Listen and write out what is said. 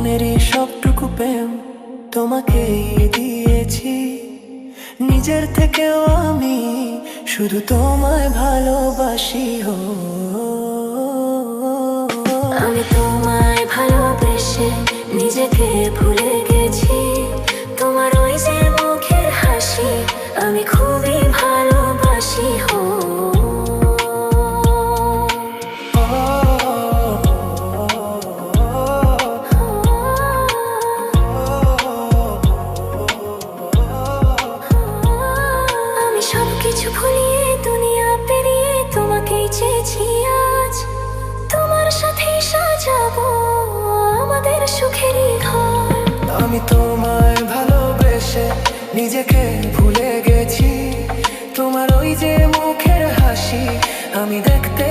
মনেরই সবটুকু প্রেম তোমাকেই দিয়েছি। নিজের থেকেও আমি শুধু তোমায় ভালোবাসি। আমি তোমায় ভালোবেসে নিজেকে ভুলে গেছি। তোমার ওই যে মুখের হাসি আমি খুবই ভালোবাসি। আমি সবকিছু ভুলিয়ে দুনিয়া পেরিয়ে তোমাকেই চেয়েছি আজ। তোমার সাথে সাজাবো আমাদের সুখেরই ঘর। আমি তোমায় ভালোবেসে নিজেকে ভুলে গেছি। তোমার ওই যে মুখের হাসি আমি দেখতে